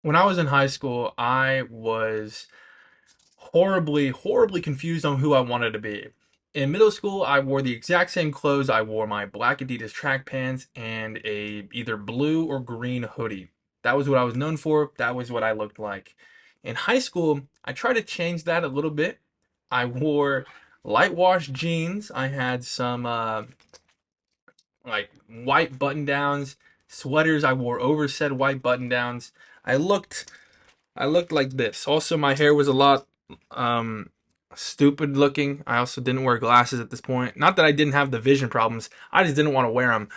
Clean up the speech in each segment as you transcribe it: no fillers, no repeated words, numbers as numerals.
When I was in high school, I was horribly confused on who I wanted to be. In middle school, I wore the exact same clothes. I wore my black Adidas track pants and a either blue or green hoodie. That was what I was known for. That was what I looked like. In high school, I tried to change that a little bit. I wore light wash jeans. I had some like white button downs, sweaters. I wore oversized white button downs. I looked I looked like this. Also, my hair was a lot um stupid looking. I also didn't wear glasses at this point. Not that I didn't have the vision problems. I just didn't want to wear them.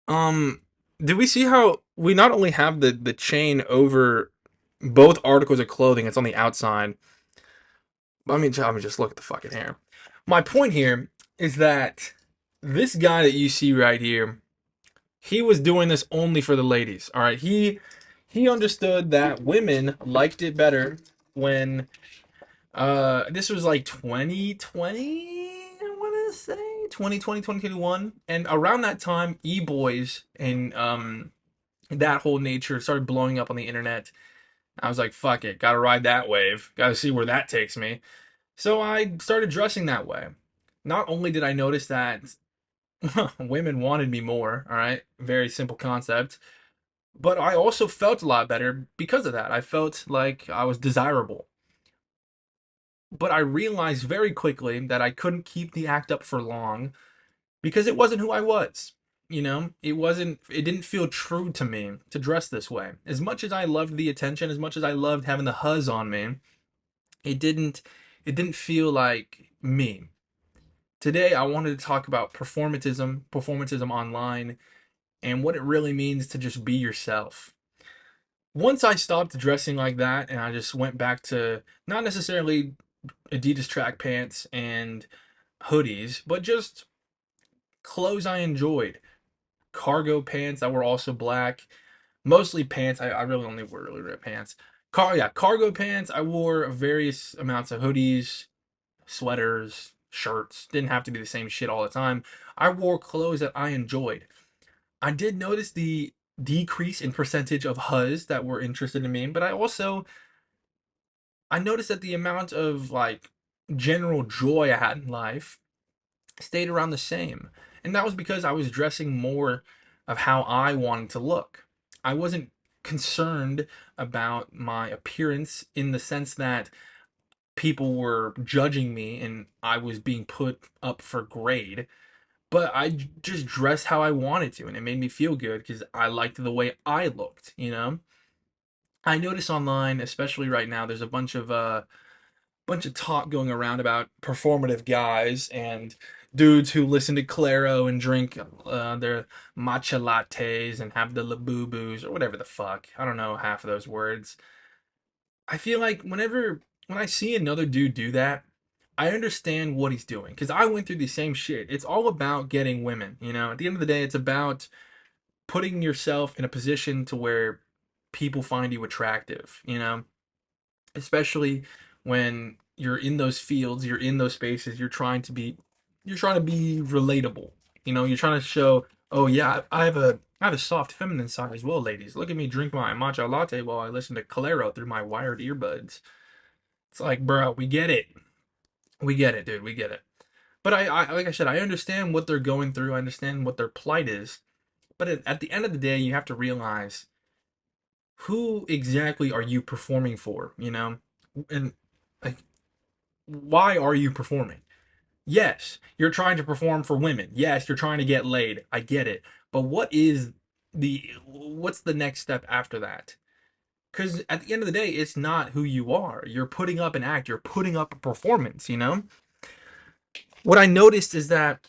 Um did we see how we not only have the chain over both articles of clothing, it's on the outside. I mean just look at the fucking hair. My point here is that this guy that you see right here, he was doing this only for the ladies. All right, he understood that women liked it better when this was like 2020, I want to say 2020, 2021, and around that time e-boys and that whole nature started blowing up on the internet. I was like, fuck it, gotta ride that wave, gotta see where that takes me. So I started dressing that way. Not only did I notice that women wanted me more, all right, very simple concept, but I also felt a lot better because of that. I felt like I was desirable. But I realized very quickly that I couldn't keep the act up for long because it wasn't who I was. It didn't feel true to me to dress this way. As much as I loved the attention, as much as I loved having the huzz on me, it didn't it didn't feel like me. Today I wanted to talk about performatism online, and what it really means to just be yourself. Once I stopped dressing like that and I just went back to not necessarily Adidas track pants and hoodies, but just clothes I enjoyed. Cargo pants that were also black, mostly pants. I really only wore really red pants. Cargo pants. I wore various amounts of hoodies, sweaters, shirts. Didn't have to be the same shit all the time. I wore clothes that I enjoyed. I did notice the decrease in percentage of huzz that were interested in me, but I noticed that the amount of like general joy I had in life stayed around the same. And that was because I was dressing more of how I wanted to look. I wasn't concerned about my appearance in the sense that people were judging me and I was being put up for grade, but just dressed how I wanted to and it made me feel good because I liked the way I looked. I notice online, especially right now, there's a bunch of talk going around about performative guys and dudes who listen to Claro and drink their matcha lattes and have the labubus or whatever the fuck. I don't know half of those words. I feel like when I see another dude do that, I understand what he's doing because I went through the same shit. It's all about getting women. At the end of the day, it's about putting yourself in a position to where people find you attractive. Especially when you're in those fields, you're in those spaces, you're trying to be relatable. You're trying to show, oh yeah, I have a soft feminine side as well, ladies. Look at me drink my matcha latte while I listen to Calero through my wired earbuds. It's like, bro, we get it. We get it, dude. We get it. But I like I said, I understand what they're going through. I understand what their plight is. But at the end of the day, you have to realize who exactly are you performing for. And like, why are you performing? Yes, you're trying to perform for women. Yes, you're trying to get laid. I get it. But what's the next step after that? Because at the end of the day, it's not who you are. You're putting up an act. You're putting up a performance. What I noticed is that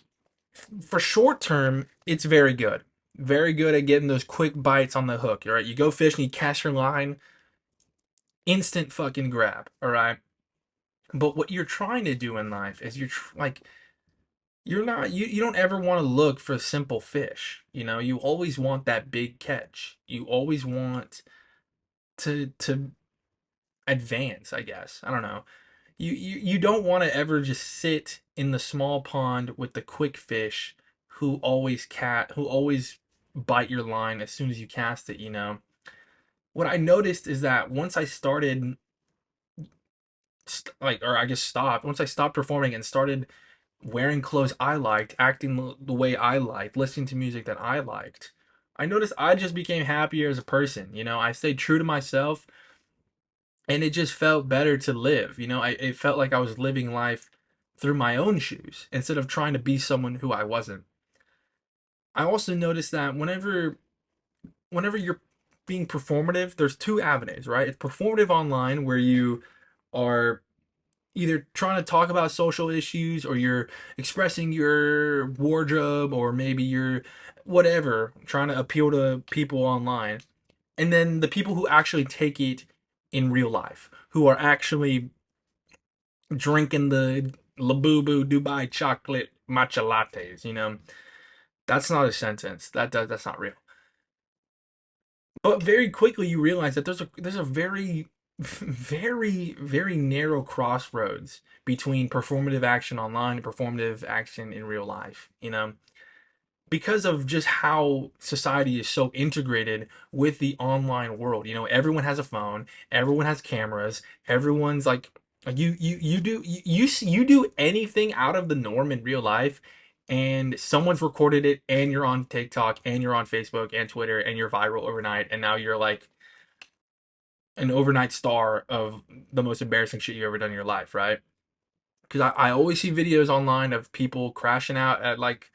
for short term, it's very good. Very good at getting those quick bites on the hook. All right, you go fishing, you cast your line, instant fucking grab. All right. But what you're trying to do in life is like you don't ever want to look for simple fish. You always want that big catch. You always want to advance, I guess. I don't know. You don't want to ever just sit in the small pond with the quick fish who always bite your line as soon as you cast it. what I noticed is that once I started or I guess stopped, once I stopped performing and started wearing clothes I liked, acting the way I liked, listening to music that I liked, I noticed I just became happier as a person. I stayed true to myself, and it just felt better to live. It felt like I was living life through my own shoes instead of trying to be someone who I wasn't. I also noticed that whenever you're being performative, there's two avenues, right? It's performative online where you are either trying to talk about social issues, or you're expressing your wardrobe, or maybe you're whatever, trying to appeal to people online. And then the people who actually take it in real life, who are actually drinking the Labubu Dubai chocolate matcha lattes, that's not a sentence. That's not real. But very quickly you realize that there's a very very narrow crossroads between performative action online and performative action in real life, because of just how society is so integrated with the online world. Everyone has a phone, everyone has cameras, everyone's like you do anything out of the norm in real life, and someone's recorded it, and you're on TikTok, and you're on Facebook and Twitter, and you're viral overnight, and now you're like an overnight star of the most embarrassing shit you ever done in your life, right? Because I always see videos online of people crashing out at like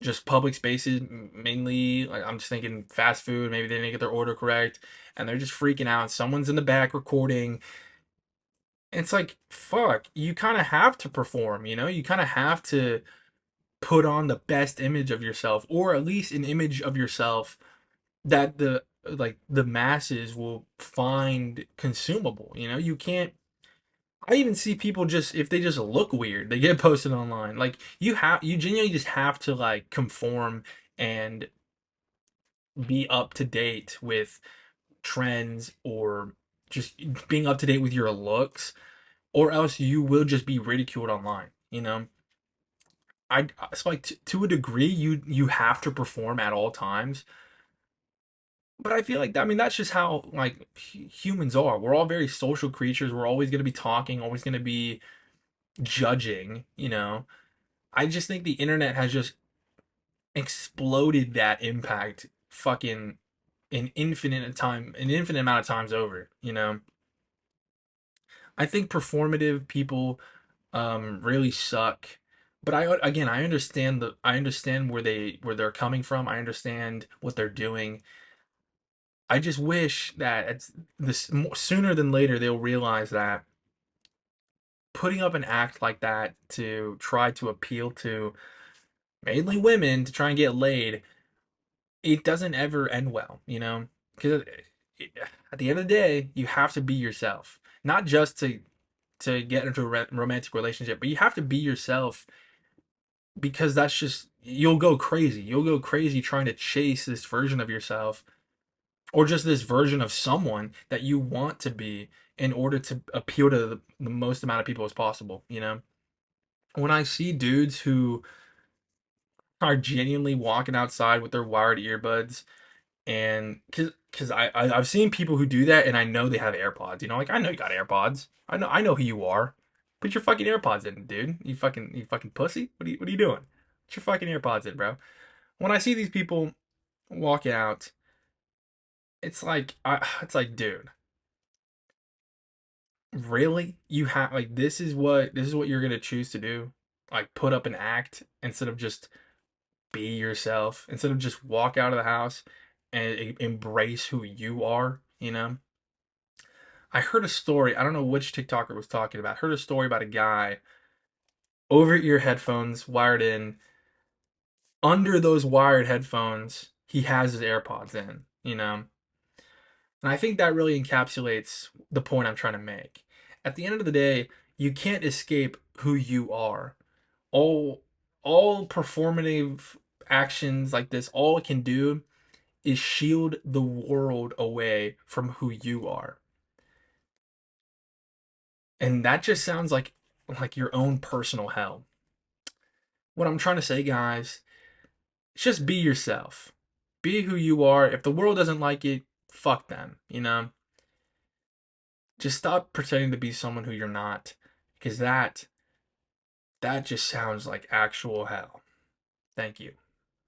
just public spaces, mainly. Like, I'm just thinking fast food, maybe they didn't get their order correct, and they're just freaking out. Someone's in the back recording. It's like, fuck, you kind of have to perform, you kind of have to put on the best image of yourself, or at least an image of yourself that the masses will find consumable. You can't. I even see people, just if they just look weird, they get posted online. Like, you genuinely just have to like conform and be up to date with trends, or just being up to date with your looks, or else you will just be ridiculed online. It's like, to a degree, you have to perform at all times. But I feel like, I mean, that's just how like humans are. We're all very social creatures. We're always going to be talking, always going to be judging. I just think the internet has just exploded that impact fucking an infinite amount of times over. I think performative people really suck. But I understand where they're coming from. I understand what they're doing. I just wish that it's this sooner than later they'll realize that putting up an act like that to try to appeal to mainly women to try and get laid, it doesn't ever end well. Because at the end of the day, you have to be yourself, not just to get into a romantic relationship, but you have to be yourself, because that's just, you'll go crazy. You'll go crazy trying to chase this version of yourself, or just this version of someone that you want to be, in order to appeal to the most amount of people as possible. When I see dudes who are genuinely walking outside with their wired earbuds, and because I've seen people who do that, and I know they have AirPods. Like, I know you got AirPods. I know who you are. Put your fucking AirPods in, dude. You fucking pussy. What are you doing? Put your fucking AirPods in, bro. When I see these people walk out, it's like, dude, really? You have, like, this is what you're gonna choose to do? Like, put up an act instead of just be yourself, instead of just walk out of the house and embrace who you are? I heard a story. I don't know which TikToker was talking about. I heard a story about a guy over ear headphones wired in. Under those wired headphones, he has his AirPods in. And I think that really encapsulates the point I'm trying to make. At the end of the day, you can't escape who you are. All all performative actions like this, all it can do is shield the world away from who you are. And that just sounds like your own personal hell. What I'm trying to say, guys, just be yourself. Be who you are. If the world doesn't like it, fuck them, you know? Just stop pretending to be someone who you're not, because that just sounds like actual hell. Thank you.